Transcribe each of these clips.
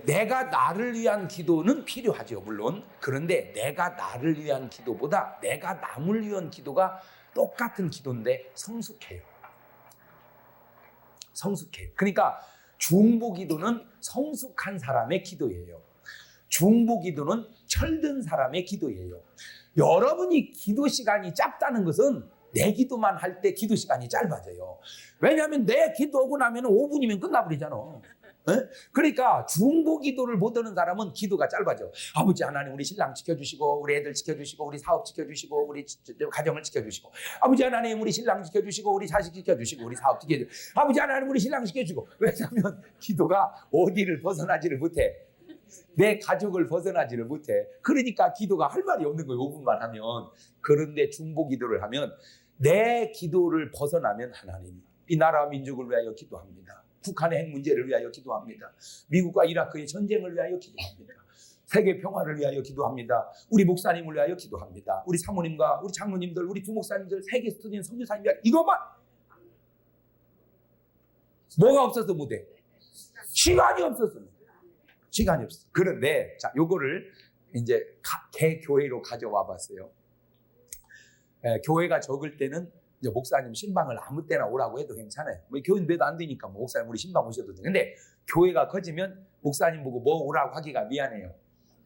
내가 나를 위한 기도는 필요하죠, 물론. 그런데 내가 나를 위한 기도보다 내가 남을 위한 기도가 똑같은 기도인데 성숙해요. 성숙해요. 그러니까 중보 기도는 성숙한 사람의 기도예요. 중보 기도는 철든 사람의 기도예요. 여러분이 기도 시간이 짧다는 것은 내 기도만 할 때 기도 시간이 짧아져요. 왜냐하면 내 기도하고 나면 5분이면 끝나버리잖아. 그러니까 중보 기도를 못 하는 사람은 기도가 짧아져. 아버지 하나님, 우리 신랑 지켜주시고, 우리 애들 지켜주시고, 우리 사업 지켜주시고, 우리 가정을 지켜주시고, 아버지 하나님, 우리 신랑 지켜주시고, 우리 자식 지켜주시고, 우리 사업 지켜주시고, 아버지 하나님, 우리 신랑 지켜주시고. 왜냐하면 기도가 어디를 벗어나지를 못해. 내 가족을 벗어나지를 못해. 그러니까 기도가 할 말이 없는 거예요, 5분만 하면. 그런데 중보 기도를 하면 내 기도를 벗어나면 하나님, 이 나라와 민족을 위하여 기도합니다. 북한의 핵 문제를 위하여 기도합니다. 미국과 이라크의 전쟁을 위하여 기도합니다. 세계 평화를 위하여 기도합니다. 우리 목사님을 위하여 기도합니다. 우리 사모님과 우리 장로님들, 우리 부목사님들, 세계 스튜디오 선교사님 위하여, 이것만. 뭐가 없어서 못해? 시간이 없어서. 시간이 없어. 그런데 자, 요거를 이제 개교회로 가져와 봤어요. 교회가 적을 때는 이제 목사님 신방을 아무 때나 오라고 해도 괜찮아요. 뭐 교인 돼도 안 되니까 뭐 목사님 우리 신방 오셔도 돼. 근데 교회가 커지면 목사님 보고 뭐 오라고 하기가 미안해요.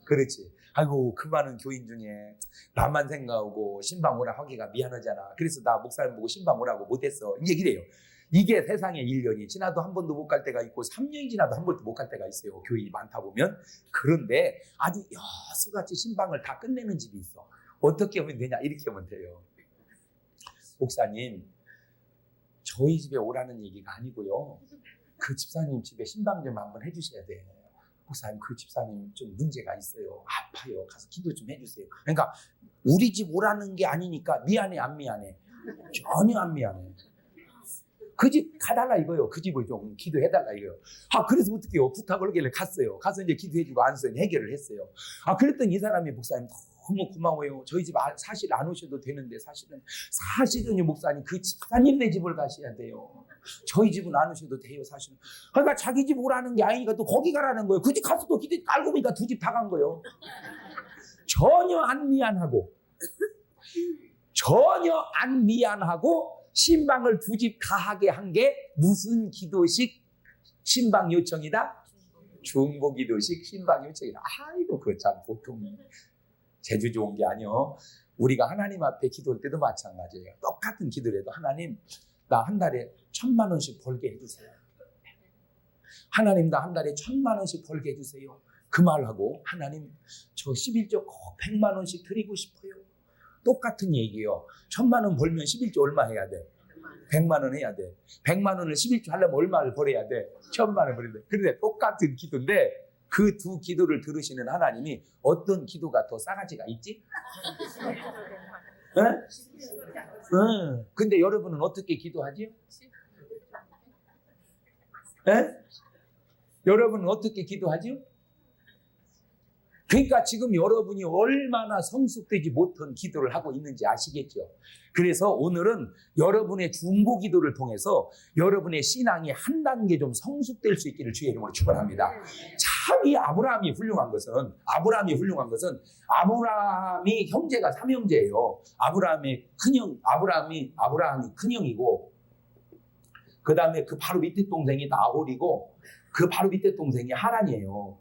그렇지. 아이고, 그 많은 교인 중에 나만 생각하고 신방 오라 하기가 미안하잖아. 그래서 나 목사님 보고 신방 오라고 못했어. 이제 이래요. 이게 세상의 1년이 지나도 한 번도 못 갈 때가 있고 3년이 지나도 한 번도 못 갈 때가 있어요. 교인이 많다 보면. 그런데 아주 여수같이 신방을 다 끝내는 집이 있어. 어떻게 하면 되냐? 이렇게 하면 돼요. 목사님, 저희 집에 오라는 얘기가 아니고요. 그 집사님 집에 신방 좀 한번 해주셔야 돼요. 목사님, 그 집사님 좀 문제가 있어요. 아파요. 가서 기도 좀 해주세요. 그러니까 우리 집 오라는 게 아니니까 미안해, 안 미안해? 전혀 안 미안해. 그 집 가달라 이거요. 그 집을 좀 기도해달라 이거요. 그래서 어떻게 해요? 부탁을 하길래 갔어요. 가서 이제 기도해주고 안수는 해결을 했어요. 그랬더니 이 사람이, 목사님 너무 고마워요. 저희 집 사실 안 오셔도 되는데 사실은요 목사님, 그 집사님네 집을 가셔야 돼요. 저희 집은 안 오셔도 돼요, 사실은. 그러니까 자기 집 오라는 게 아니니까 또 거기 가라는 거예요. 그 집 가서 또 기도 알고 보니까 두 집 다 간 거예요. 전혀 안 미안하고 신방을 두 집 다 하게 한 게 무슨 기도식 신방 요청이다? 중보 기도식 신방 요청이다. 아이고, 그거 참 보통 재주 좋은 게 아니요. 우리가 하나님 앞에 기도할 때도 마찬가지예요. 똑같은 기도를 해도 하나님, 나 한 달에 1,000만 원씩 벌게 해주세요. 하나님, 나 한 달에 1,000만 원씩 벌게 해주세요. 그 말하고 하나님, 저 11조 꼭 100만 원씩 드리고 싶어요. 똑같은 얘기예요. 1,000만 원 벌면 11조 얼마 해야 돼? 100만 원 해야 돼. 100만 원을 11조 하려면 얼마를 벌어야 돼? 1,000만 원 벌어야 돼. 그런데 똑같은 기도인데 그 두 기도를 들으시는 하나님이 어떤 기도가 더 싸가지가 있지? 근데 여러분은 어떻게 기도하지요? 여러분은 어떻게 기도하지요? 그러니까 지금 여러분이 얼마나 성숙되지 못한 기도를 하고 있는지 아시겠죠? 그래서 오늘은 여러분의 중보 기도를 통해서 여러분의 신앙이 한 단계 좀 성숙될 수 있기를 주의 이름으로 축원합니다. 참 이 아브라함이 훌륭한 것은 아브라함이 형제가 3형제예요. 아브라함이 큰형이고, 그 다음에 그 바로 밑에 동생이 나홀이고, 그 바로 밑에 동생이 하란이에요.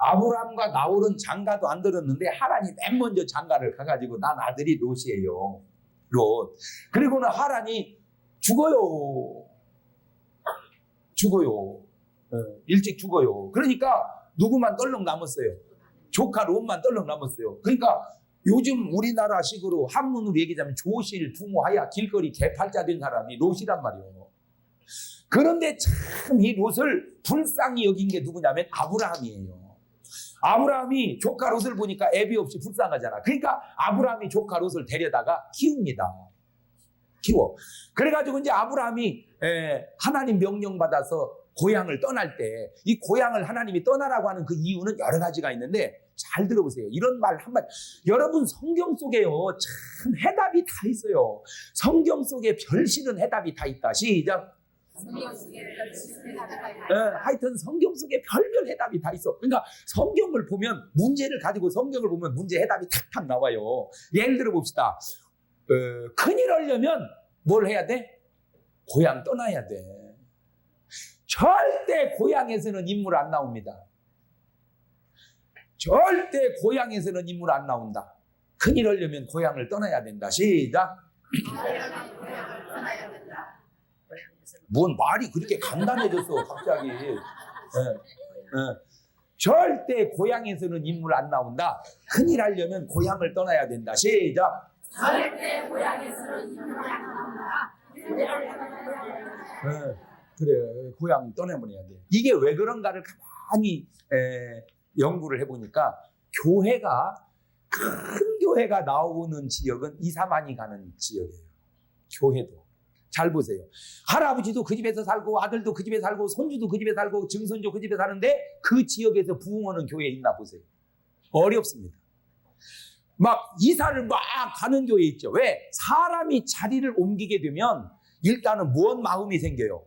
아브라함과 나홀은 장가도 안 들었는데 하란이 맨 먼저 장가를 가가지고 난 아들이 롯이에요. 롯. 그리고는 하란이 죽어요. 일찍 죽어요. 그러니까 누구만 떨렁 남았어요? 조카 롯만 떨렁 남았어요. 그러니까 요즘 우리나라식으로 한문으로 얘기하자면 조실, 부모하야 길거리 개팔자 된 사람이 롯이란 말이에요. 그런데 참 이 롯을 불쌍히 여긴 게 누구냐면 아브라함이에요. 아브라함이 조카 롯을 보니까 애비 없이 불쌍하잖아. 그러니까 아브라함이 조카 롯을 데려다가 키워. 그래가지고 이제 아브라함이 하나님 명령 받아서 고향을 떠날 때 이 고향을 하나님이 떠나라고 하는 그 이유는 여러 가지가 있는데 잘 들어보세요. 이런 말 한마디. 여러분 성경 속에요. 참 해답이 다 있어요. 성경 속에 별실은 해답이 다 있다. 시작. 하여튼 성경 속에 별별 해답이 다 있어. 그러니까 성경을 보면 문제를 가지고 성경을 보면 문제 해답이 탁탁 나와요. 예를 들어 봅시다. 큰일 하려면 뭘 해야 돼? 고향 떠나야 돼. 절대 고향에서는 인물 안 나옵니다. 절대 고향에서는 인물 안 나온다. 큰일 하려면 고향을 떠나야 된다. 시작. 뭔 말이 그렇게 간단해졌어 갑자기. 절대 고향에서는 인물 안 나온다. 큰일 하려면 고향을 떠나야 된다. 시작. 절대 고향에서는 인물 안 나온다. 그래, 고향 떠내버려야 돼. 이게 왜 그런가를 가만히 연구를 해보니까 교회가 큰 교회가 나오는 지역은 2, 3만이 가는 지역이에요. 교회도. 잘 보세요. 할아버지도 그 집에서 살고 아들도 그 집에 살고 손주도 그 집에 살고 증손주 그 집에 사는데 그 지역에서 부흥하는 교회 있나 보세요. 어렵습니다. 막 이사를 막 가는 교회 있죠. 왜? 사람이 자리를 옮기게 되면 일단은 무언 마음이 생겨요?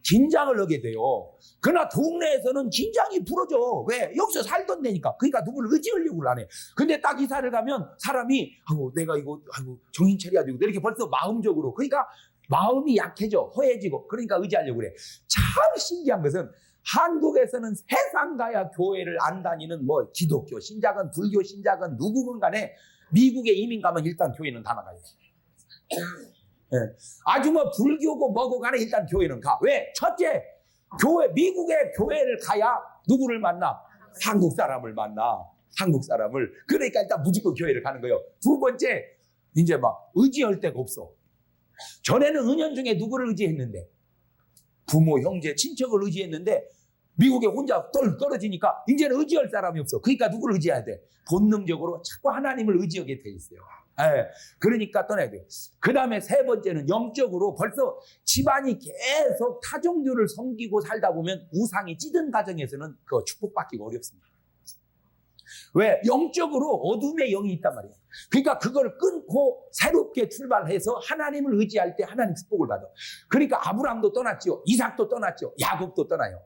긴장을 하게 돼요. 그러나 동네에서는 긴장이 풀어져. 왜? 여기서 살던 데니까. 그러니까 누구를 의지하려고 안 해. 근데 딱 이사를 가면 사람이 내가 이거 정신 차려야 되고 이렇게 벌써 마음적으로 그러니까 마음이 약해져. 허해지고 그러니까 의지하려고 그래. 참 신기한 것은 한국에서는 세상 가야 교회를 안 다니는 뭐 기독교 신자건 불교 신자건 누구건 간에 미국에 이민 가면 일단 교회는 다 나가요. 네. 아주 뭐 불교고 뭐고 간에 일단 교회는 가. 왜? 첫째, 미국의 교회를 가야 누구를 만나? 한국 사람을 만나. 한국 사람을. 그러니까 일단 무조건 교회를 가는 거예요. 두 번째, 이제 막 의지할 데가 없어. 전에는 은연중에 누구를 의지했는데? 부모, 형제, 친척을 의지했는데 미국에 혼자 떨어지니까 이제는 의지할 사람이 없어. 그러니까 누구를 의지해야 돼? 본능적으로 자꾸 하나님을 의지하게 돼 있어요. 그러니까 떠나야 돼요. 그 다음에 세 번째는 영적으로 벌써 집안이 계속 타종교를 섬기고 살다 보면 우상이 찌든 가정에서는 그 축복받기가 어렵습니다. 왜? 영적으로 어둠의 영이 있단 말이에요. 그러니까 그걸 끊고 새롭게 출발해서 하나님을 의지할 때 하나님 축복을 받아. 그러니까 아브라함도 떠났죠. 이삭도 떠났죠. 야곱도 떠나요.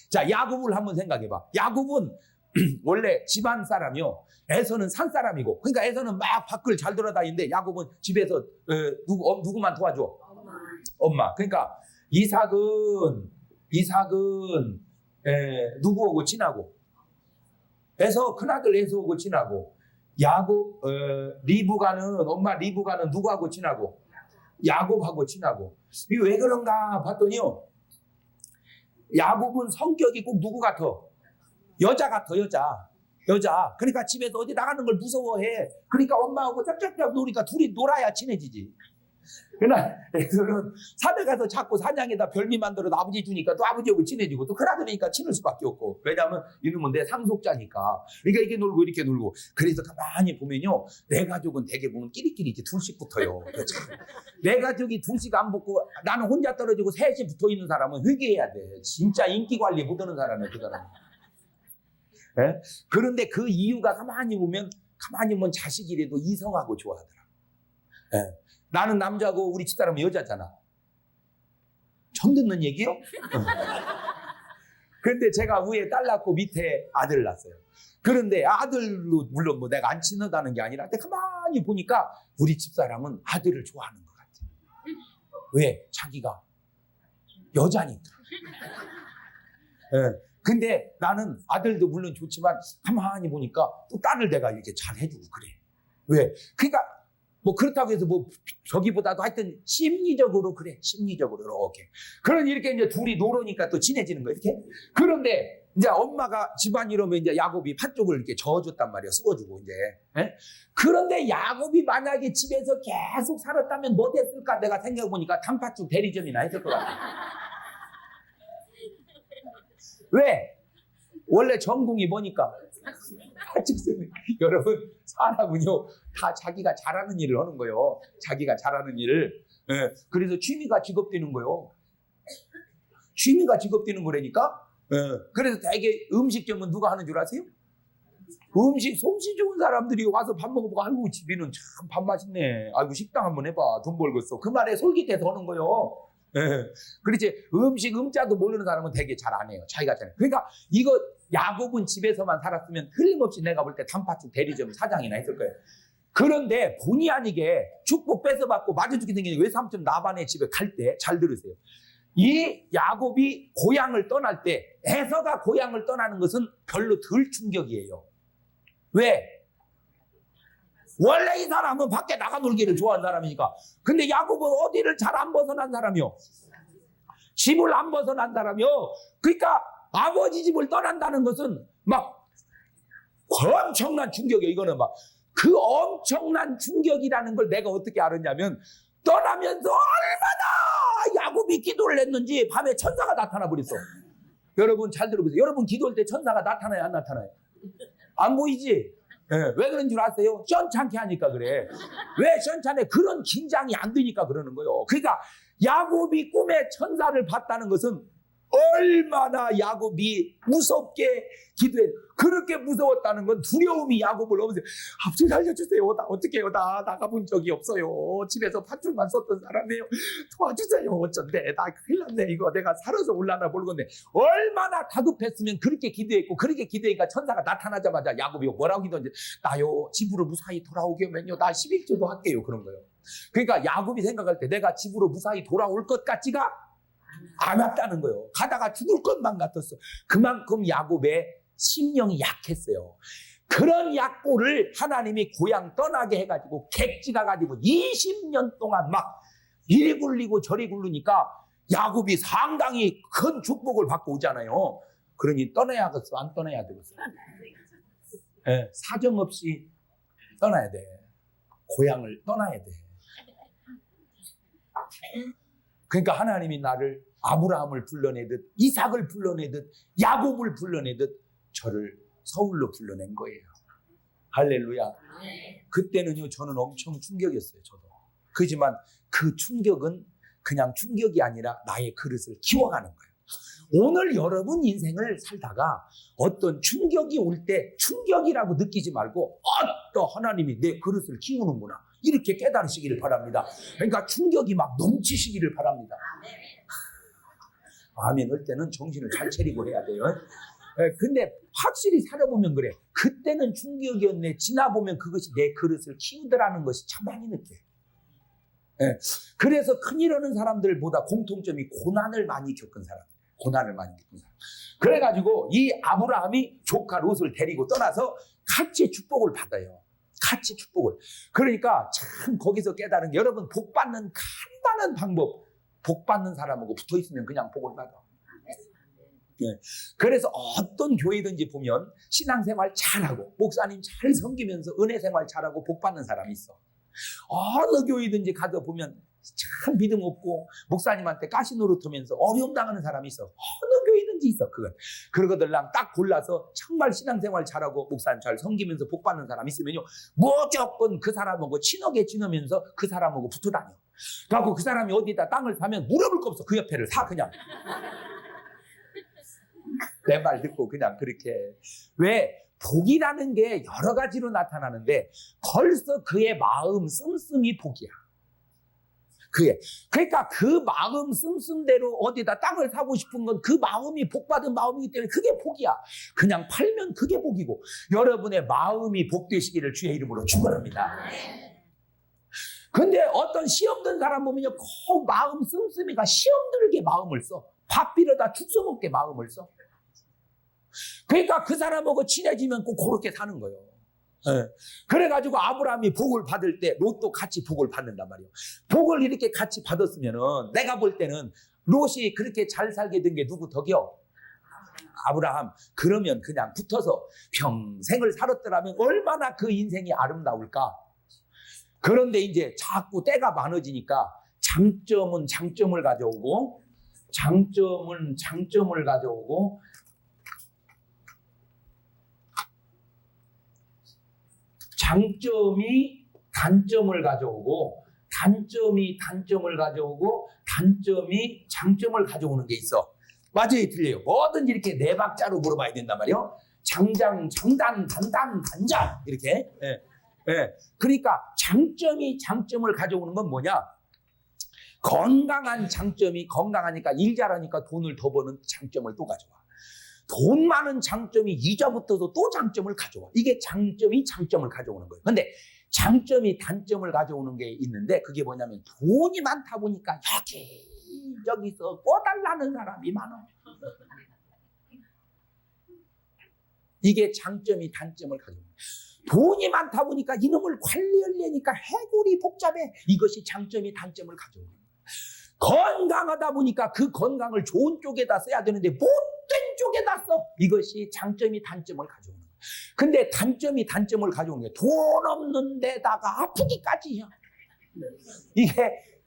자, 야곱을 한번 생각해봐. 야곱은 원래 집안 사람이요. 에서는 산 사람이고, 그러니까 에서는 막 밖을 잘 돌아다니는데 야곱은 집에서 누구만 도와줘? 엄마. 그러니까 이삭은 누구하고 친하고? 에서 큰아들 에서하고 친하고, 야곱 엄마 리브가는 누구하고 친하고? 야곱하고 친하고. 이게 왜 그런가 봤더니요. 야곱은 성격이 꼭 누구 같아? 여자 같아, 여자. 그러니까 집에서 어디 나가는 걸 무서워해. 그러니까 엄마하고 짝짝짝 노니까 둘이 놀아야 친해지지. 그러나 에서는 산에 가서 자꾸 사냥에다 별미 만들어도 아버지 주니까 또 아버지하고 친해지고 또 큰아들이니까 친할 수밖에 없고. 왜냐하면 이놈은 내 상속자니까. 그러니까 이게 놀고 이렇게 놀고. 그래서 가만히 보면요. 내 가족은 대개 보면 끼리끼리 이렇게 둘씩 붙어요. 내 가족이 둘씩 안 붙고 나는 혼자 떨어지고 셋이 붙어 있는 사람은 회개해야 돼. 진짜 인기 관리 못하는 사람이야, 그 사람은. 예? 그런데 그 이유가 가만히 보면 자식이라도 이성하고 좋아하더라. 예. 나는 남자고 우리 집사람은 여자잖아. 처음 듣는 얘기요? 그런데 제가 위에 딸 낳고 밑에 아들 낳았어요. 그런데 아들로 물론 뭐 내가 안 친하다는 게 아니라 가만히 보니까 우리 집사람은 아들을 좋아하는 것 같아. 왜? 자기가 여자니까. 예. 근데 나는 아들도 물론 좋지만 가만히 보니까 또 딸을 내가 이렇게 잘 해주고 그래. 왜? 그러니까 뭐 그렇다고 해서 뭐 저기보다도 하여튼 심리적으로 그래. 심리적으로 이렇게. 그런 이렇게 이제 둘이 놀으니까 또 친해지는 거야 이렇게. 그런데 이제 엄마가 집안 이러면 이제 야곱이 팥 쪽을 이렇게 저어줬단 말이야. సుకో주고 이제. 에? 그런데 야곱이 만약에 집에서 계속 살았다면 뭐 됐을까? 내가 생각해보니까 단팥죽 대리점이나 했을 것 같아. 왜? 원래 전공이 뭐니까? 팥죽. 여러분, 사람은요, 다 자기가 잘하는 일을 하는 거예요. 자기가 잘하는 일을. 예, 그래서 취미가 직업 되는 거예요. 취미가 직업 되는 거라니까. 그래서 되게 음식점은 누가 하는 줄 아세요? 음식 솜씨 좋은 사람들이 와서 밥 먹어보고 아이고 집이는 참 밥 맛있네. 아이고 식당 한번 해봐. 돈 벌겠어. 그 말에 솔깃해서 하는 거요. 그렇지. 음식 음자도 모르는 사람은 되게 잘 안 해요. 자기가 잘. 그러니까 이거 야곱은 집에서만 살았으면 틀림없이 내가 볼 때 단팥죽 대리점 사장이나 했을 거예요. 그런데 본의 아니게 축복 뺏어받고 맞아 죽게 생긴 외삼촌 라반의 집에 갈 때 잘 들으세요. 이 야곱이 고향을 떠날 때 에서가 고향을 떠나는 것은 별로 덜 충격이에요. 왜? 원래 이 사람은 밖에 나가 놀기를 좋아하는 사람이니까. 근데 야곱은 어디를 잘 안 벗어난 사람이요. 집을 안 벗어난 사람이요. 그러니까 아버지 집을 떠난다는 것은 막 엄청난 충격이에요. 이거는 막 그 엄청난 충격이라는 걸 내가 어떻게 알았냐면 떠나면서 얼마나 야곱이 기도를 했는지 밤에 천사가 나타나 버렸어. 여러분 잘 들어보세요. 여러분 기도할 때 천사가 나타나요, 안 나타나요? 안 보이지? 왜 그런 줄 아세요? 시원찮게 하니까 그래. 왜 시원찮게? 그런 긴장이 안 되니까 그러는 거예요. 그러니까 야곱이 꿈에 천사를 봤다는 것은 얼마나 야곱이 무섭게 기도해. 그렇게 무서웠다는 건 두려움이 야곱을 넘으세요. 아버지 살려주세요. 나 어떻게 해요? 나 나가본 적이 없어요. 집에서 팥줄만 썼던 사람이에요. 도와주세요. 어쩐데 나 큰일 났네. 이거 내가 살아서 올라나 모르겠네. 얼마나 다급했으면 그렇게 기도했고, 그렇게 기도하니까 천사가 나타나자마자 야곱이 뭐라고 기도했는지, 나요 집으로 무사히 돌아오게 하면요 나 11조도 할게요. 그런 거예요. 그러니까 야곱이 생각할 때 내가 집으로 무사히 돌아올 것 같지가 않았다는 거예요. 가다가 죽을 것만 같았어. 그만큼 야곱의 심령이 약했어요. 그런 약골을 하나님이 고향 떠나게 해가지고 객지가 가지고 20년 동안 막 이리 굴리고 저리 굴르니까 야곱이 상당히 큰 축복을 받고 오잖아요. 그러니 떠나야겠어? 안 떠나야 되겠어? 사정없이 떠나야 돼. 고향을 떠나야 돼. 그러니까 하나님이 나를 아브라함을 불러내듯 이삭을 불러내듯 야곱을 불러내듯 저를 서울로 불러낸 거예요. 할렐루야. 그때는요 저는 엄청 충격이었어요. 저도. 그렇지만 그 충격은 그냥 충격이 아니라 나의 그릇을 키워가는 거예요. 오늘 여러분 인생을 살다가 어떤 충격이 올 때 충격이라고 느끼지 말고 하나님이 내 그릇을 키우는구나 이렇게 깨달으시기를 바랍니다. 그러니까 충격이 막 넘치시기를 바랍니다. 아멘 할 때는 정신을 잘 차리고 해야 돼요. 근데 확실히 살아보면 그래. 그때는 충격이었네. 지나보면 그것이 내 그릇을 키우더라는 것이 참 많이 느껴요. 그래서 큰일 하는 사람들보다 공통점이 고난을 많이 겪은 사람. 고난을 많이 겪은 사람. 그래가지고 이 아브라함이 조카 롯을 데리고 떠나서 같이 축복을 받아요. 같이 축복을. 그러니까 참 거기서 깨달은 게 여러분 복 받는 간단한 방법. 복 받는 사람하고 붙어 있으면 그냥 복을 받아. 그래서 어떤 교회든지 보면 신앙생활 잘하고 목사님 잘 섬기면서 은혜생활 잘하고 복 받는 사람이 있어. 어느 교회든지 가서 보면 참 믿음 없고 목사님한테 가시노릇하면서 어려움 당하는 사람이 있어. 어느 교회든지 있어. 그러거들랑 딱 골라서 정말 신앙생활 잘하고 목사님 잘 섬기면서 복 받는 사람 있으면요 무조건 그 사람하고 친하게 지내면서 그 사람하고 붙어 다녀. 그래갖고 그 사람이 어디다 땅을 사면 물어볼 거 없어. 그 옆에를 사 그냥. 내 말 듣고 그냥 그렇게. 왜? 복이라는 게 여러 가지로 나타나는데 벌써 그의 마음 씀씀이 복이야. 그러니까 그 마음 씀씀대로 어디다 땅을 사고 싶은 건 그 마음이 복받은 마음이기 때문에 그게 복이야. 그냥 팔면 그게 복이고 여러분의 마음이 복되시기를 주의 이름으로 축원합니다. 근데 어떤 시험 든 사람 보면요 꼭 마음 씀씀이가 시험 들게 마음을 써. 밥 빌어다 죽 써먹게 마음을 써. 그러니까 그 사람하고 친해지면 꼭 그렇게 사는 거예요. 그래가지고 아브라함이 복을 받을 때 롯도 같이 복을 받는단 말이에요. 복을 이렇게 같이 받았으면은 내가 볼 때는 롯이 그렇게 잘 살게 된 게 누구 덕이요? 아브라함. 그러면 그냥 붙어서 평생을 살았더라면 얼마나 그 인생이 아름다울까. 그런데 이제 자꾸 때가 많아지니까 장점은 장점을 가져오고 장점은 장점을 가져오고 장점이 단점을 가져오고 단점이 단점을 가져오고 단점이 장점을 가져오는 게 있어. 맞아요, 틀려요. 뭐든지 이렇게 네 박자로 물어봐야 된단 말이에요. 장장, 장단, 단단, 단장 이렇게. 예. 예. 그러니까 장점을 가져오는 건 뭐냐? 건강한 장점이 건강하니까 일 잘하니까 돈을 더 버는 장점을 또 가져와. 돈 많은 장점이 이자 붙어서 또 장점을 가져와. 이게 장점이 장점을 가져오는 거예요. 근데 장점이 단점을 가져오는 게 있는데 그게 뭐냐면 돈이 많다 보니까 여기저기서 꿔달라는 사람이 많아. 이게 장점이 단점을 가져오는 거예요. 돈이 많다 보니까 이놈을 관리하려니까 해골이 복잡해. 이것이 장점이 단점을 가져오는 거예요. 건강하다 보니까 그 건강을 좋은 쪽에다 써야 되는데 못된 쪽에다 써. 이것이 장점이 단점을 가져오는 거예요. 근데 단점이 단점을 가져오는 게 돈 없는 데다가 아프기까지 해요.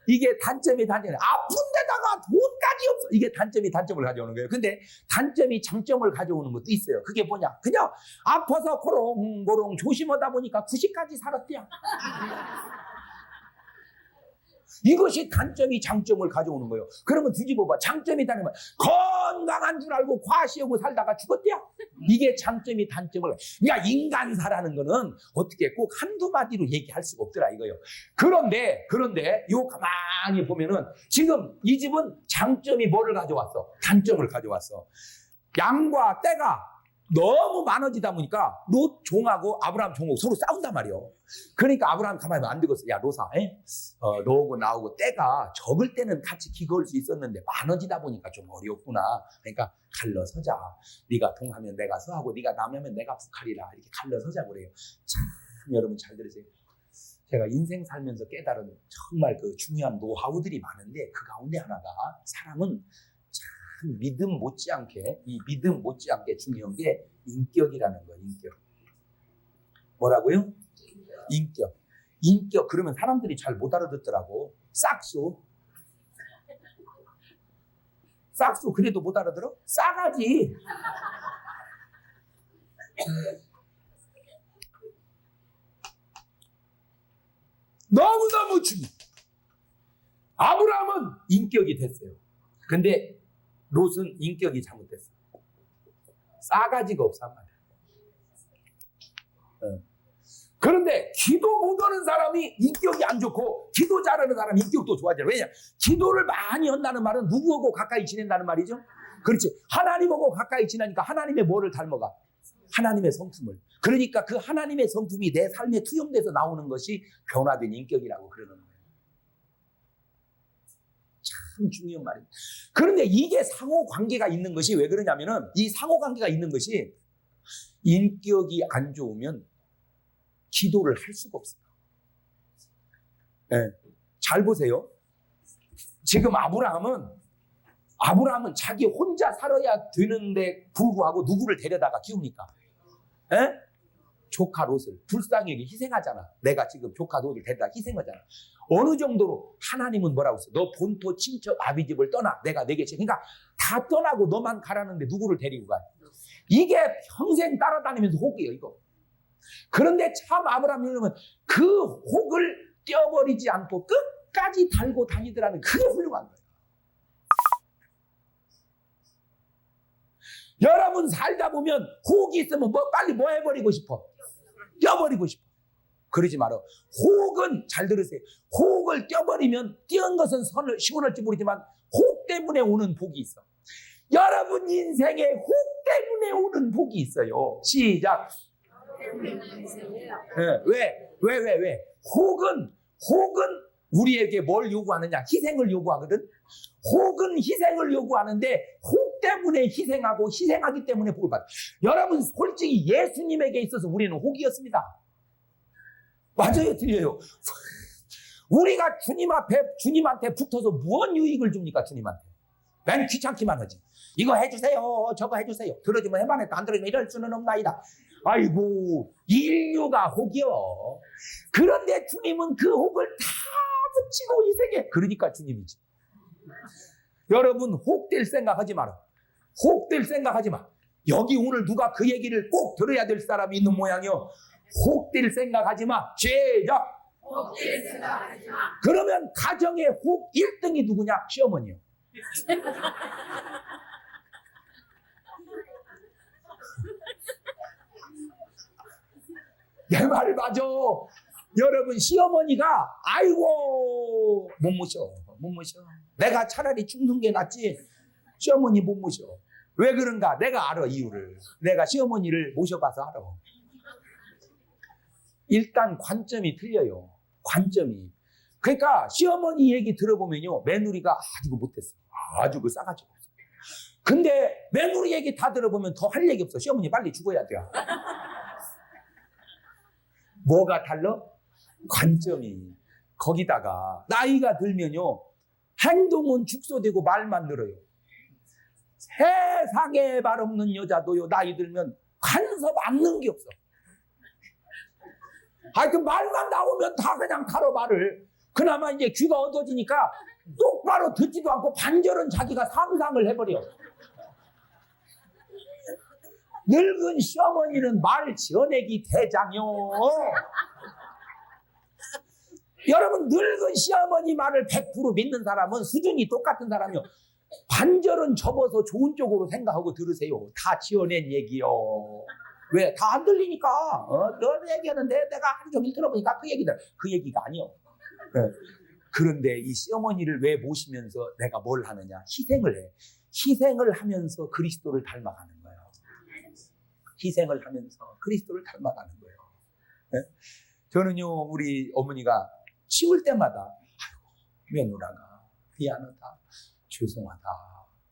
이게 단점이 단점이에요. 아픈 데다가 돈까지 없어. 이게 단점이 단점을 가져오는 거예요. 근데 단점이 장점을 가져오는 것도 있어요. 그게 뭐냐? 그냥 아파서 고롱고롱 조심하다 보니까 90까지 살았대요. 이것이 단점이 장점을 가져오는 거예요. 그러면 뒤집어봐. 장점이 단점은 건강한 줄 알고 과시하고 살다가 죽었대요. 이게 장점이 단점을. 그러니까 인간사라는 거는 어떻게 꼭 한두 마디로 얘기할 수가 없더라 이거요. 그런데 요 가만히 보면은 지금 이 집은 장점이 뭐를 가져왔어? 단점을 가져왔어. 양과 떼가 너무 많아지다 보니까 롯 종하고 아브라함 종하고 서로 싸운단 말이에요. 그러니까 아브라함 가만히 안 되겠어. 야 로사, 너하고 나하고 때가 적을 때는 같이 기거울 수 있었는데 많아지다 보니까 좀 어렵구나. 그러니까 갈러서자. 네가 동하면 내가 서하고 네가 남하면 내가 북하리라. 이렇게 갈러서자 그래요. 참 여러분 잘 들으세요. 제가 인생 살면서 깨달은 정말 그 중요한 노하우들이 많은데 그 가운데 하나가 사람은 믿음 못지않게 중요한 게 인격이라는 거예요. 인격. 뭐라고요? 인격. 그러면 사람들이 잘 못 알아듣더라고. 싹수 그래도 못 알아들어? 싸가지. 너무너무 중요해. 아브라함은 인격이 됐어요. 근데 롯은 인격이 잘못됐어. 싸가지가 없단 말이야. 그런데 기도 못하는 사람이 인격이 안 좋고 기도 잘하는 사람이 인격도 좋아져요. 왜냐? 기도를 많이 한다는 말은 누구하고 가까이 지낸다는 말이죠. 그렇지. 하나님하고 가까이 지내니까 하나님의 뭐를 닮아가? 하나님의 성품을. 그러니까 그 하나님의 성품이 내 삶에 투영돼서 나오는 것이 변화된 인격이라고 그러는 거예요. 참 중요한 말입니다. 그런데 이게 상호관계가 있는 것이 왜 그러냐면은 이 상호관계가 있는 것이 인격이 안 좋으면 기도를 할 수가 없어요. 네. 잘 보세요. 지금 아브라함은 자기 혼자 살아야 되는데 불구하고 누구를 데려다가 키웁니까? 네? 조카 롯을 불쌍하게 희생하잖아. 내가 지금 조카 롯을 데려다 희생하잖아. 어느 정도로 하나님은 뭐라고 했어? 너 본토 친척 아비집을 떠나. 내가 내게 그러니까 다 떠나고 너만 가라는데 누구를 데리고 가? 이게 평생 따라다니면서 혹이에요 이거. 그런데 참 아브라함은 그 혹을 떼어버리지 않고 끝까지 달고 다니더라는 그게 훌륭한 거예요. 여러분 살다 보면 혹이 있으면 빨리 뭐 해버리고 싶어? 떼어버리고 싶어. 그러지 마라. 혹은 잘 들으세요. 혹을 떼어버리면 띄은 것은 시원할지 모르지만 혹 때문에 오는 복이 있어. 여러분 인생에 혹 때문에 오는 복이 있어요. 시작. 왜? 혹은 우리에게 뭘 요구하느냐? 희생을 요구하거든. 혹은 희생을 요구하는데 혹 때문에 희생하기 때문에 복을 받아. 여러분 솔직히 예수님에게 있어서 우리는 혹이었습니다. 맞아요, 틀려요. 우리가 주님한테 붙어서 무슨 유익을 줍니까, 주님한테? 맨 귀찮기만 하지. 이거 해주세요, 저거 해주세요. 들어주면 해만했다, 안 들어주면 이럴 수는 없나이다. 아이고, 인류가 혹이요. 그런데 주님은 그 혹을 다 붙이고 희생해. 그러니까 주님이지. 여러분, 혹될 생각하지 마라. 혹될 생각하지 마. 여기 오늘 누가 그 얘기를 꼭 들어야 될 사람이 있는 모양이요. 혹될 생각하지 마. 시작. 혹될 생각하지 마. 그러면 가정의 혹 1등이 누구냐? 시어머니요. 내 말 맞아. 여러분, 시어머니가 아이고 못 모셔. 내가 차라리 죽는 게 낫지 시어머니 못 모셔. 왜 그런가? 내가 알아, 이유를. 내가 시어머니를 모셔봐서 알아. 일단 관점이 틀려요. 관점이. 그러니까 시어머니 얘기 들어보면요, 며느리가 아주 못했어. 아주 그 싸가지가 없어. 근데 며느리 얘기 다 들어보면 더 할 얘기 없어. 시어머니 빨리 죽어야 돼. 뭐가 달라? 관점이. 거기다가 나이가 들면요, 행동은 죽소되고 말만 늘어요. 세상에 말 없는 여자도요, 나이 들면 간섭 않는 게 없어. 하여튼 말만 나오면 다 그냥 타로 말을. 그나마 이제 귀가 어두워지니까 똑바로 듣지도 않고 반절은 자기가 상상을 해버려. 늙은 시어머니는 말 지어내기 대장요. 여러분, 늙은 시어머니 말을 100% 믿는 사람은 수준이 똑같은 사람이요. 반절은 접어서 좋은 쪽으로 생각하고 들으세요. 다 지어낸 얘기요. 왜? 다 안 들리니까. 너 얘기하는데 내가 하루 종일 들어보니까 그 얘기가 아니요. 네. 그런데 이 시어머니를 왜 모시면서 내가 뭘 하느냐? 희생을 해. 희생을 하면서 그리스도를 닮아가는 거예요. 희생을 하면서 그리스도를 닮아가는 거예요. 네? 저는요, 우리 어머니가 치울 때마다 아이고, 며느라가 미안하다, 죄송하다,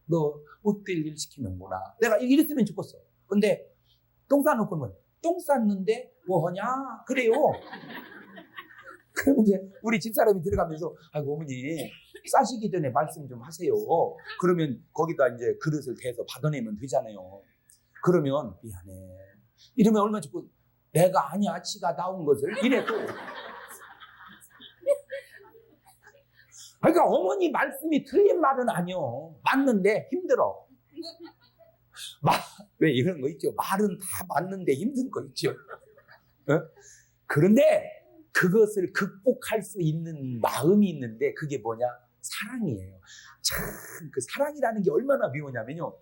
너 못될 일 시키는구나. 내가 이랬으면 좋겠어. 근데 똥 싸놓고 뭐, 똥 쌌는데 뭐 하냐? 그래요. 그럼 이제 우리 집사람이 들어가면서 아이고 어머니, 싸시기 전에 말씀 좀 하세요. 그러면 거기다 이제 그릇을 대서 받아내면 되잖아요. 그러면 미안해. 이러면 얼마나 좋고, 내가 아니야, 지가 나온 것을 이래 또. 그러니까 어머니 말씀이 틀린 말은 아니요. 맞는데 힘들어. 왜 이런 거 있죠? 말은 다 맞는데 힘든 거 있죠. 그런데 그것을 극복할 수 있는 마음이 있는데 그게 뭐냐? 사랑이에요. 참, 그 사랑이라는 게 얼마나 미우냐면요.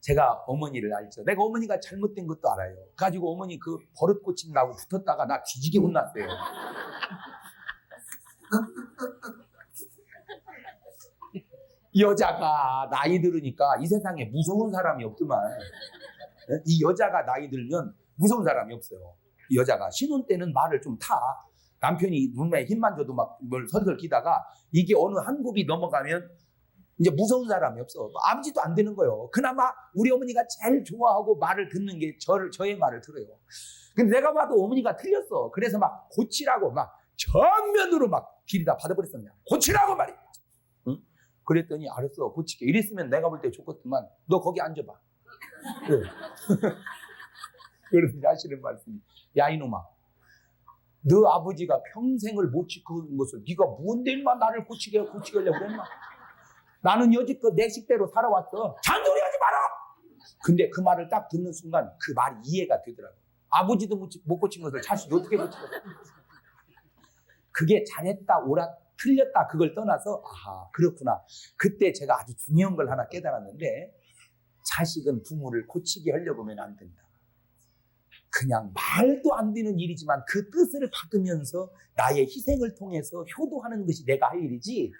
제가 어머니를 알죠. 내가 어머니가 잘못된 것도 알아요. 가지고 어머니 그 버릇 고친다고 붙었다가 나 뒤지게 혼났어요. 여자가 나이 들으니까 이 세상에 무서운 사람이 없더만. 이 여자가 나이 들면 무서운 사람이 없어요. 이 여자가 신혼 때는 말을 좀 타. 남편이 눈에 힘만 줘도 막 뭘 설설 기다가 이게 어느 한 굽이 넘어가면 이제 무서운 사람이 없어. 아버지도 안 되는 거예요. 그나마 우리 어머니가 제일 좋아하고 말을 듣는 게 저의 말을 들어요. 근데 내가 봐도 어머니가 틀렸어. 그래서 막 고치라고 막 전면으로 막 길이다 받아버렸었냐. 고치라고 말이야. 응? 그랬더니 알았어, 고칠게. 이랬으면 내가 볼 때 좋겠지만 너 거기 앉아봐. 네. 그러더니 하시는 말씀이, 야 이놈아, 너 아버지가 평생을 못 지킨 것을 네가 뭔데 인마 나를 고치게 하려고 그랬나? 나는 여지껏 내 식대로 살아왔어. 잔소리 하지 마라! 근데 그 말을 딱 듣는 순간 그 말이 이해가 되더라고요. 아버지도 못 고친 것을 자식이 어떻게 고치겠어? 그게 잘했다, 틀렸다 그걸 떠나서 아하, 그렇구나. 그때 제가 아주 중요한 걸 하나 깨달았는데, 자식은 부모를 고치게 하려고 하면 안 된다. 그냥 말도 안 되는 일이지만 그 뜻을 받으면서 나의 희생을 통해서 효도하는 것이 내가 할 일이지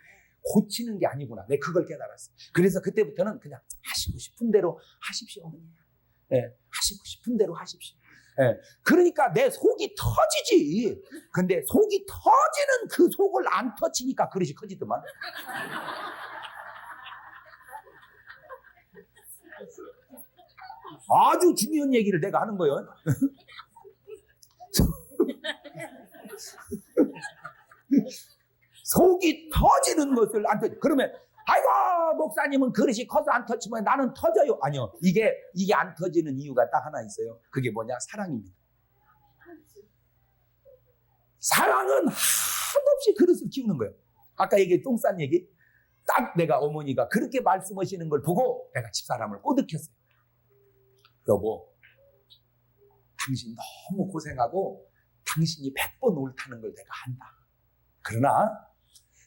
고치는 게 아니구나. 내가 그걸 깨달았어. 그래서 그때부터는 그냥 하시고 싶은 대로 하십시오, 어머니. 네, 하시고 싶은 대로 하십시오. 네, 그러니까 내 속이 터지지. 근데 속이 터지는 그 속을 안 터치니까 그릇이 커지더만. 아주 중요한 얘기를 내가 하는 거예요. 속이 터지는 것을 안 터져. 그러면 아이고 목사님은 그릇이 커서 안 터지면 나는 터져요. 아니요. 이게 안 터지는 이유가 딱 하나 있어요. 그게 뭐냐? 사랑입니다. 사랑은 한없이 그릇을 키우는 거예요. 아까 얘기한 똥 싼 얘기. 딱 내가 어머니가 그렇게 말씀하시는 걸 보고 내가 집사람을 꼬드켰어요. 여보, 당신 너무 고생하고 당신이 100번 옳다는 걸 내가 안다. 그러나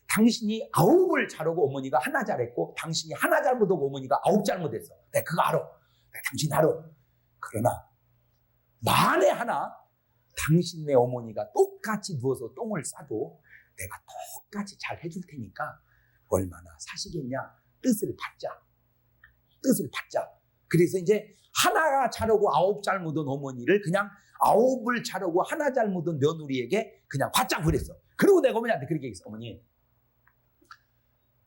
당신이 9을 잘하고 어머니가 하나 잘했고 당신이 하나 잘못하고 어머니가 9 잘못했어. 내가 그거 알아. 내가 당신 알아. 그러나 만에 하나 당신네 어머니가 똑같이 누워서 똥을 싸도 내가 똑같이 잘 해줄 테니까 얼마나 사시겠냐. 뜻을 받자. 그래서 이제 하나가 자르고 9 잘못한 어머니를 그냥 9을 자르고 하나 잘못한 며느리에게 그냥 바짝 그랬어. 그리고 내가 어머니한테 그렇게 얘기했어. 어머니,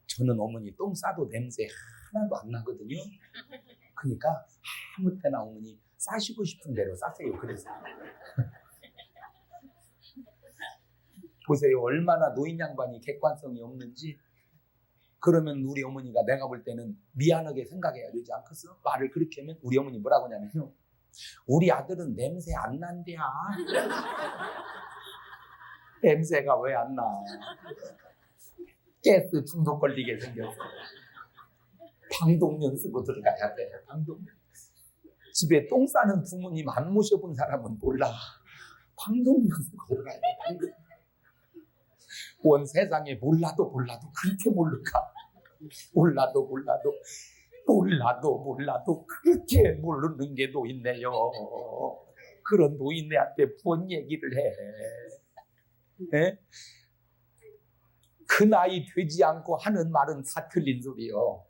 저는 어머니 똥 싸도 냄새 하나도 안 나거든요. 그러니까 아무 때나 어머니 싸시고 싶은 대로 싸세요. 그래서 보세요. 얼마나 노인 양반이 객관성이 없는지. 그러면 우리 어머니가 내가 볼 때는 미안하게 생각해야 되지 않겠어? 말을 그렇게 하면 우리 어머니 뭐라고 하냐면요. 우리 아들은 냄새 안 난대야. 냄새가 왜 안 나? 가스 중독 걸리게 생겼어. 방독면 쓰고 들어가야 돼. 방독면. 집에 똥 싸는 부모님 안 모셔본 사람은 몰라. 방독면 쓰고 들어가야 돼. 방독면. 온 세상에 몰라도 그렇게 모를까? 몰라도 그렇게 모르는 게 노인네요. 그런 노인네한테 뭔 얘기를 해? 에? 그 나이 되지 않고 하는 말은 다 틀린 소리요.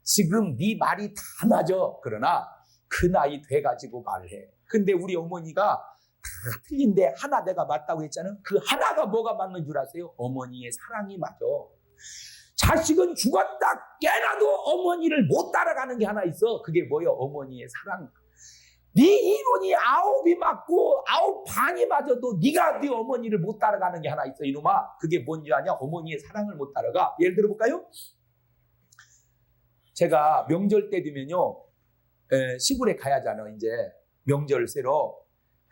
지금 네 말이 다 맞아. 그러나 그 나이 돼가지고 말해. 근데 우리 어머니가 다 틀린데 하나 내가 맞다고 했잖아. 그 하나가 뭐가 맞는 줄 아세요? 어머니의 사랑이 맞아. 자식은 죽었다 깨나도 어머니를 못 따라가는 게 하나 있어. 그게 뭐예요? 어머니의 사랑. 네 이론이 9이 맞고 9 반이 맞아도 네가 네 어머니를 못 따라가는 게 하나 있어. 이놈아, 그게 뭔지 아냐? 어머니의 사랑을 못 따라가. 예를 들어 볼까요? 제가 명절 때 되면요, 시골에 가야잖아. 이제 명절 새로.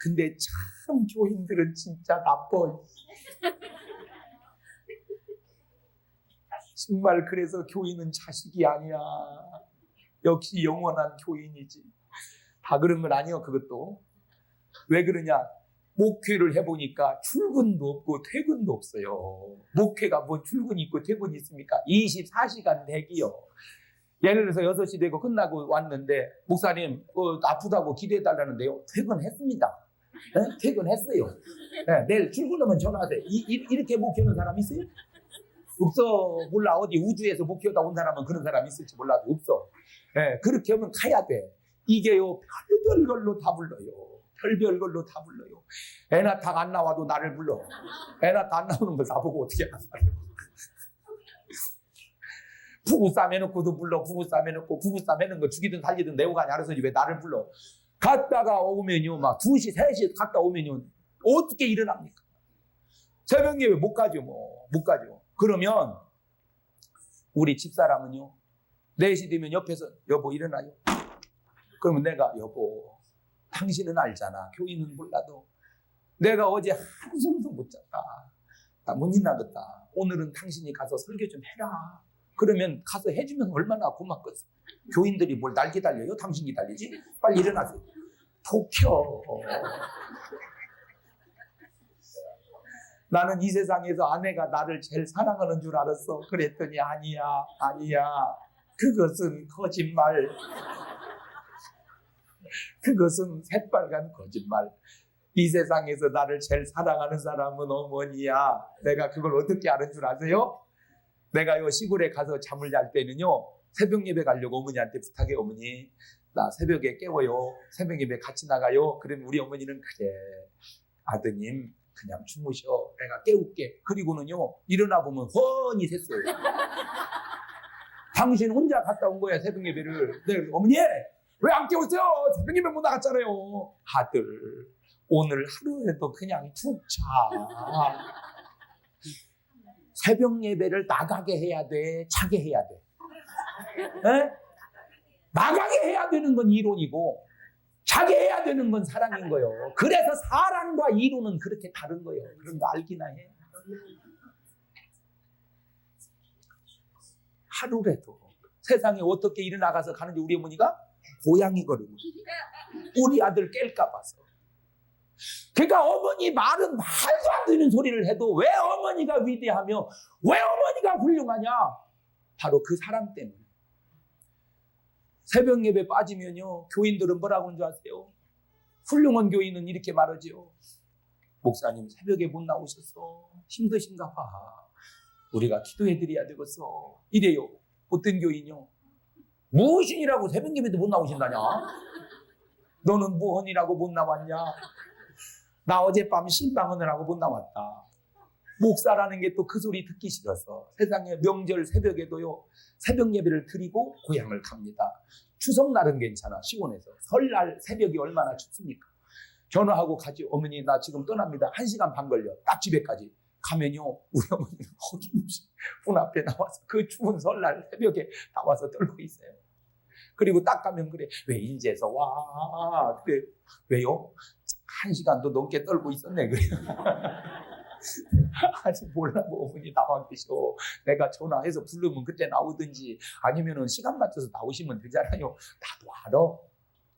근데 참 교인들은 진짜 나빠. 정말 그래서 교인은 자식이 아니야. 역시 영원한 교인이지. 다 그런 건 아니요. 그것도. 왜 그러냐? 목회를 해보니까 출근도 없고 퇴근도 없어요. 목회가 뭐 출근이 있고 퇴근이 있습니까? 24시간 대기요. 예를 들어서 6시 되고 끝나고 왔는데 목사님 아프다고 기도해달라는데요. 퇴근했습니다. 네? 퇴근했어요. 네, 내일 출근하면 전화하세요. 이렇게 목회하는 사람 있어요? 없어. 몰라. 어디 우주에서 목회하다 온 사람은 그런 사람 있을지 몰라도 없어. 네, 그렇게 하면 가야 돼. 이게요, 별별 걸로 다 불러요. 별별 걸로 다 불러요. 애나탁 안 나와도 나를 불러. 애나탁 안 나오는 걸 나보고 어떻게 알아요? 부부싸움 해놓고도 불러. 부부싸움 해놓고 부부싸움 해놓은 거 죽이든 살리든 내고가니 알아서 왜 나를 불러. 갔다가 오면요, 막 2시, 3시 갔다 오면요, 어떻게 일어납니까? 새벽에 왜 못 가죠, 못 가죠. 그러면 우리 집사람은요, 4시 되면 옆에서 여보 일어나요. 그러면 내가 여보, 당신은 알잖아. 교인은 몰라도 내가 어제 한숨도 못 잤다. 나 못 일어나겠다. 오늘은 당신이 가서 설교 좀 해라. 그러면 가서 해주면 얼마나 고맙겠어. 교인들이 뭘 날 기다려요? 당신 기다리지? 빨리 일어나세요. 독혀. 나는 이 세상에서 아내가 나를 제일 사랑하는 줄 알았어. 그랬더니 아니야. 그것은 거짓말. 그것은 새빨간 거짓말. 이 세상에서 나를 제일 사랑하는 사람은 어머니야. 내가 그걸 어떻게 아는 줄 아세요? 내가 요 시골에 가서 잠을 잘 때는요, 새벽 예배 가려고 어머니한테 부탁해. 어머니, 나 새벽에 깨워요. 새벽 예배 같이 나가요. 그러면 우리 어머니는 그래, 아드님 그냥 주무셔. 내가 깨울게. 그리고는요, 일어나 보면 훤히 샜어요. 당신 혼자 갔다 온 거야, 새벽 예배를. 네, 어머니 왜 안 깨웠어요? 새벽 예배 못 나갔잖아요. 아들, 오늘 하루에도 그냥 푹 자. 새벽 예배를 나가게 해야 돼? 자게 해야 돼? 에? 나가게 해야 되는 건 이론이고 자게 해야 되는 건 사랑인 거예요. 그래서 사랑과 이론은 그렇게 다른 거예요. 그런 거 알기나 해. 하루라도 세상에 어떻게 일어나가서 가는지 우리 어머니가 고양이 걸음을 우리 아들 깰까 봐서. 그러니까 어머니 말은 말도 안 되는 소리를 해도 왜 어머니가 위대하며 왜 어머니가 훌륭하냐? 바로 그 사랑 때문에. 새벽 예배 빠지면요, 교인들은 뭐라고 하는 줄 아세요? 훌륭한 교인은 이렇게 말하죠. 목사님 새벽에 못 나오셨어. 힘드신가 봐. 우리가 기도해드려야 되겠어. 이래요. 어떤 교인이요? 무엇이라고 새벽 예배도 못 나오신다냐? 너는 무언이라고 못 나왔냐? 나 어젯밤 신방언을 못 나왔다. 목사라는 게 또 그 소리 듣기 싫어서 세상에 명절 새벽에도요 새벽 예배를 드리고 고향을 갑니다. 추석날은 괜찮아 시원해서. 설날 새벽이 얼마나 춥습니까? 전화하고 가지. 어머니 나 지금 떠납니다. 1시간 반 걸려. 딱 집에까지. 가면요 우리 어머니는 어김없이 문 앞에 나와서 그 추운 설날 새벽에 나와서 떨고 있어요. 그리고 딱 가면 그래. 왜 인제서 와? 그래. 왜요? 1시간도 넘게 떨고 있었네. 그래. 아직 몰라고 어머니 나와 계셔. 내가 전화해서 부르면 그때 나오든지 아니면은 시간 맞춰서 나오시면 되잖아요. 나도 알아.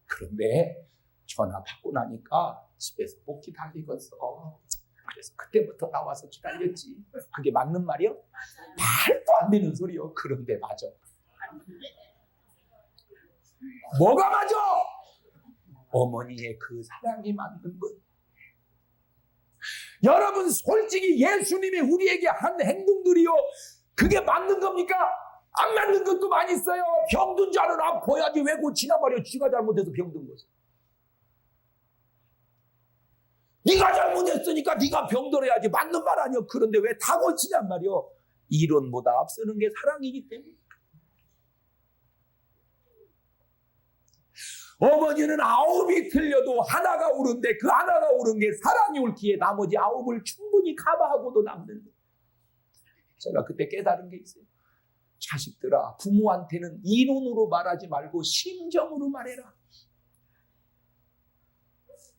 그런데 전화 받고 나니까 집에서 못 기다리겠어. 그래서 그때부터 나와서 기다렸지. 그게 맞는 말이요? 말도 안 되는 소리요. 그런데 맞아. 뭐가 맞아? 어머니의 그 사랑이 맞는 것. 여러분 솔직히 예수님이 우리에게 한 행동들이요 그게 맞는 겁니까? 안 맞는 것도 많이 있어요. 병든 자는 아파야지 왜 고치나 말이야. 쥐가 잘못해서 병든 거지. 네가 잘못했으니까 네가 병들어야지. 맞는 말 아니야. 그런데 왜 다 고치냔 말이야. 이론보다 앞서는 게 사랑이기 때문에. 어머니는 9이 틀려도 하나가 옳은데 그 하나가 옳은 게 사랑이 옳기에 나머지 9을 충분히 커버하고도 남는 거예요. 제가 그때 깨달은 게 있어요. 자식들아, 부모한테는 이론으로 말하지 말고 심정으로 말해라.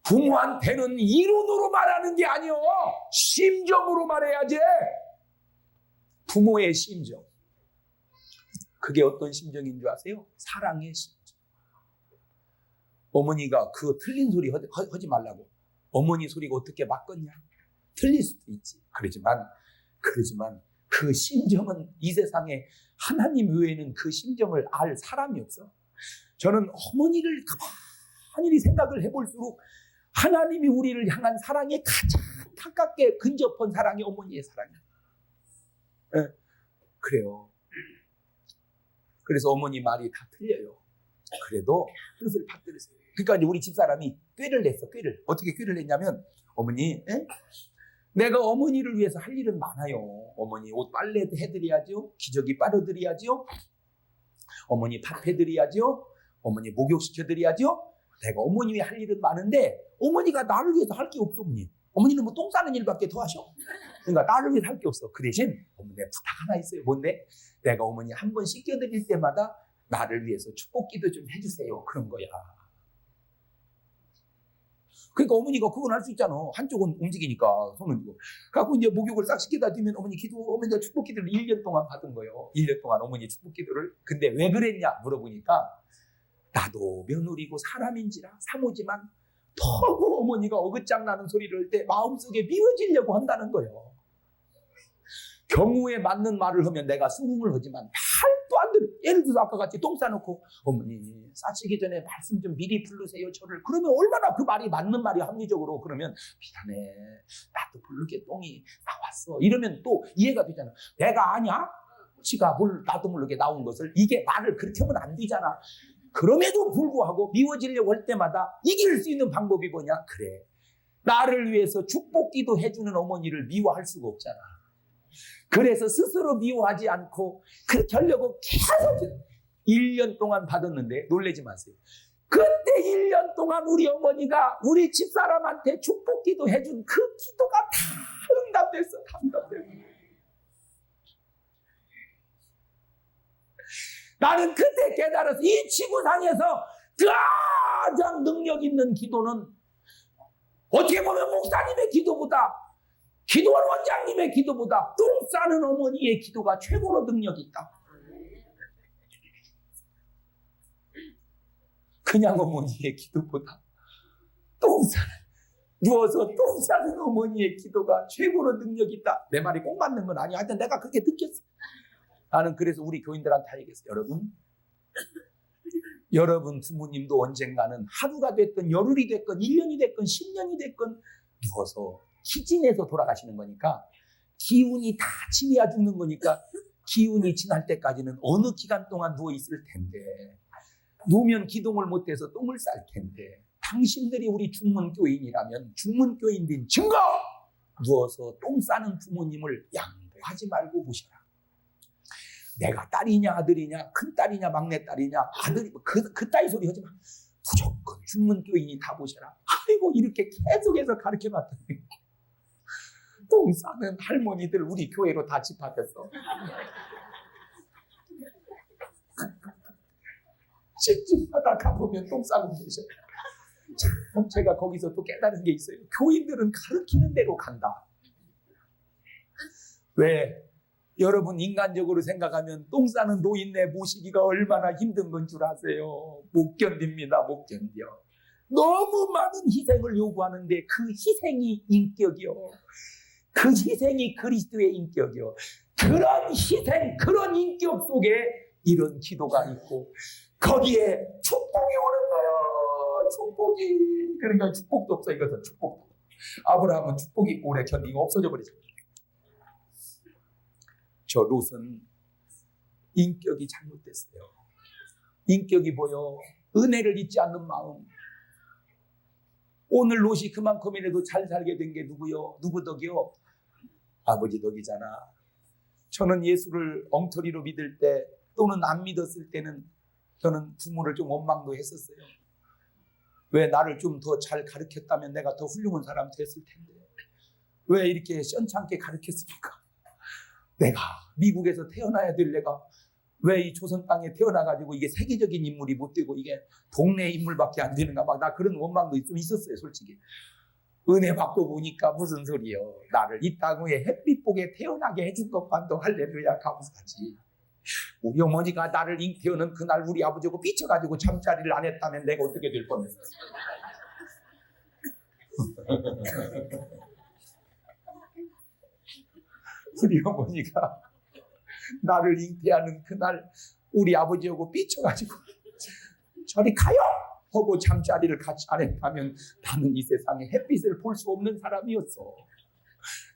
부모한테는 이론으로 말하는 게 아니요, 심정으로 말해야지. 부모의 심정. 그게 어떤 심정인 줄 아세요? 사랑의 심정. 어머니가 그 틀린 소리 하지 말라고. 어머니 소리가 어떻게 맞겠냐? 틀릴 수도 있지. 그러지만 그 심정은 이 세상에 하나님 외에는 그 심정을 알 사람이 없어. 저는 어머니를 가만히 생각을 해볼수록 하나님이 우리를 향한 사랑에 가장 가깝게 근접한 사랑이 어머니의 사랑이야. 네, 그래요. 그래서 어머니 말이 다 틀려요. 그래도 뜻을 받들으세요. 그러니까 이제 우리 집사람이 꾀를 냈어. 꾀를. 어떻게 꾀를 냈냐면, 어머니, 내가 어머니를 위해서 할 일은 많아요. 어머니 옷 빨래 해드려야죠. 기저귀 빨아드려야죠. 어머니 밥 해드려야죠. 어머니 목욕시켜드려야죠. 내가 어머니 위해 할 일은 많은데 어머니가 나를 위해서 할 게 없어. 어머니는 뭐 똥 싸는 일밖에 더 하셔. 그러니까 나를 위해서 할 게 없어. 그 대신 어머니 부탁 하나 있어요. 뭔데? 내가 어머니 한 번 씻겨드릴 때마다 나를 위해서 축복기도 좀 해주세요. 그런 거야. 그러니까 어머니가 그건 할 수 있잖아. 한쪽은 움직이니까 손은 이거. 갖고 이제 목욕을 싹 시키다 두면 어머니가 축복기도를 1년 동안 받은 거예요. 1년 동안 어머니 축복기도를. 근데 왜 그랬냐 물어보니까 나도 며느리고 사람인지라 사모지만 너무 어머니가 어긋장나는 소리를 할 때 마음속에 미워지려고 한다는 거예요. 경우에 맞는 말을 하면 내가 수긍을 하지만 말도 안 되는, 예를 들어서 아까 같이 똥 싸놓고 어머니 싸시기 전에 말씀 좀 미리 부르세요 저를. 그러면 얼마나 그 말이 맞는 말이 합리적으로. 그러면 미안해 나도 모르게 똥이 나왔어 이러면 또 이해가 되잖아. 내가 아냐? 지가 나도 모르게 나온 것을. 이게 말을 그렇게 하면 안 되잖아. 그럼에도 불구하고 미워지려고 할 때마다 이길 수 있는 방법이 뭐냐? 그래, 나를 위해서 축복기도 해주는 어머니를 미워할 수가 없잖아. 그래서 스스로 미워하지 않고 그렇게 하려고 계속 1년 동안 받았는데 놀라지 마세요. 그때 1년 동안 우리 어머니가 우리 집사람한테 축복기도 해준 그 기도가 다 응답됐어. 다 응답됐어. 나는 그때 깨달아서 이 지구상에서 가장 능력 있는 기도는 어떻게 보면 목사님의 기도보다, 기도원 원장님의 기도보다 똥 싸는 어머니의 기도가 최고로 능력이 있다. 그냥 어머니의 기도보다 누워서 똥 싸는 어머니의 기도가 최고로 능력이 있다. 내 말이 꼭 맞는 건 아니야. 하여튼 내가 그렇게 느꼈어. 나는 그래서 우리 교인들한테 얘기했어. 여러분 부모님도 언젠가는 하루가 됐건 열흘이 됐건 1년이 됐건 10년이 됐건 누워서 기진해서 돌아가시는 거니까 기운이 다 지내야 죽는 거니까 기운이 지날 때까지는 어느 기간 동안 누워있을 텐데 누우면 기동을 못해서 똥을 쌀 텐데 당신들이 우리 중문교인이라면 중문교인된 증거! 누워서 똥 싸는 부모님을 양보하지 말고 보셔라. 내가 딸이냐 아들이냐 큰딸이냐 막내딸이냐 아들이 그 따위 소리 하지 마. 무조건 중문교인이 다 보셔라. 아이고 이렇게 계속해서 가르쳐봤더니 똥 싸는 할머니들 우리 교회로 다 집합했어. 집집마다 가보면 똥 싸고 계셔. 참 제가 거기서 또 깨달은 게 있어요. 교인들은 가르치는 대로 간다. 왜? 여러분 인간적으로 생각하면 똥 싸는 노인네 모시기가 얼마나 힘든 건 줄 아세요? 못 견딥니다. 못 견뎌. 너무 많은 희생을 요구하는데 그 희생이 인격이요. 그 희생이 그리스도의 인격이요. 그런 희생, 그런 인격 속에 이런 기도가 있고 거기에 축복이 오는 거예요. 축복이. 그러니까 축복도 없어. 이것은 축복도. 아브라함은 축복이 오래 견디고 없어져 버리죠. 저 롯은 인격이 잘못됐어요. 인격이 뭐요? 은혜를 잊지 않는 마음. 오늘 롯이 그만큼이라도 잘 살게 된 게 누구요? 누구 덕이요? 아버지 덕이잖아. 저는 예수를 엉터리로 믿을 때 또는 안 믿었을 때는 저는 부모를 좀 원망도 했었어요. 왜 나를 좀 더 잘 가르쳤다면 내가 더 훌륭한 사람 됐을 텐데 왜 이렇게 시원찮게 가르쳤습니까? 내가 미국에서 태어나야 될 내가 왜 이 조선 땅에 태어나가지고 이게 세계적인 인물이 못 되고 이게 동네 인물밖에 안 되는가 막 나 그런 원망도 좀 있었어요. 솔직히 은혜 받고 보니까 무슨 소리요. 나를 이 땅에 햇빛 보게 태어나게 해준 것만도 할렐루야 감사하지. 우리 어머니가 나를 잉태하는 그날 우리 아버지하고 삐쳐가지고 잠자리를 안 했다면 내가 어떻게 될 뻔했어. 우리 어머니가 나를 잉태하는 그날 우리 아버지하고 삐쳐가지고 저리 가요 하고 잠자리를 같이 안 했다면 나는 이 세상에 햇빛을 볼 수 없는 사람이었어.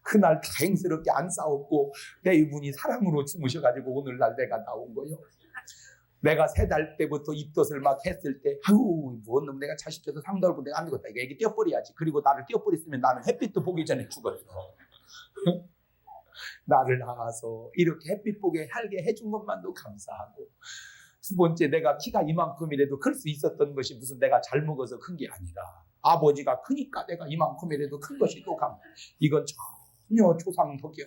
그날 다행스럽게 안 싸웠고 내 이분이 사랑으로 주무셔가지고 오늘날 내가 나온 거예요. 내가 3달 때부터 입덧을 막 했을 때 아유 뭔 놈 내가 자식 줘서 상도 알고 내가 안 되겠다. 이거 애기 떼어버려야지. 그리고 나를 떼어버렸으면 나는 햇빛도 보기 전에 죽었어. 나를 낳아서 이렇게 햇빛 보게 살게 해준 것만도 감사하고 두 번째 내가 키가 이만큼이라도 클 수 있었던 것이 무슨 내가 잘 먹어서 큰 게 아니라 아버지가 크니까 내가 이만큼이라도 큰 것이 또 감사. 이건 전혀 초상덕이야.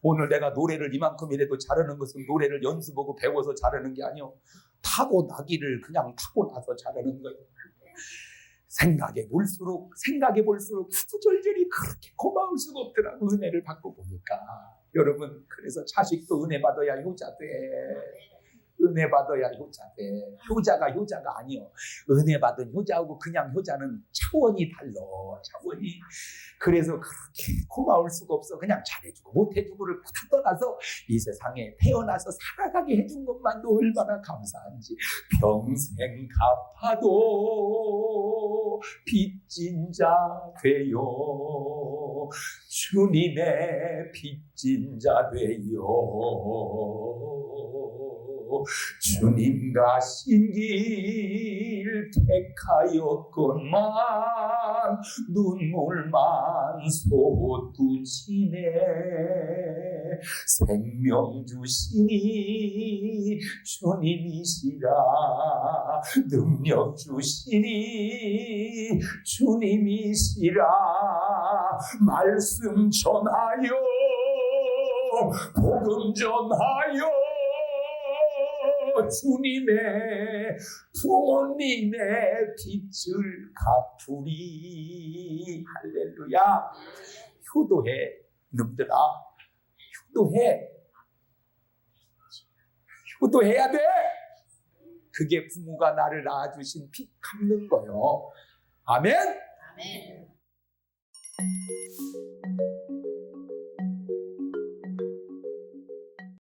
오늘 내가 노래를 이만큼이라도 잘하는 것은 노래를 연습하고 배워서 잘하는 게 아니요. 타고나기를 그냥 타고나서 잘하는 거예요. 생각해 볼수록 후절절이 그렇게 고마울 수가 없더라고. 은혜를 받고 보니까. 여러분 그래서 자식도 은혜 받아야 효자 돼. 은혜 받아야 효자 돼. 효자가 아니요. 은혜 받은 효자하고 그냥 효자는 차원이 달라. 차원이. 그래서 그렇게 고마울 수가 없어. 그냥 잘해주고 못해주고를 다 떠나서 이 세상에 태어나서 살아가게 해준 것만도 얼마나 감사한지. 평생 갚아도 빚진 자 되요. 주님의 빚진 자 되요. 주님 가신 길 택하였건만 눈물만 솟구치네. 생명 주시니 주님이시라. 능력 주시니 주님이시라. 말씀 전하여 복음 전하여 주님의 부모님의 빚을 갚으리. 할렐루야. 효도해 놈들아. 효도해야 돼. 그게 부모가 나를 낳아주신 빚 갚는 거요. 아멘. 아멘.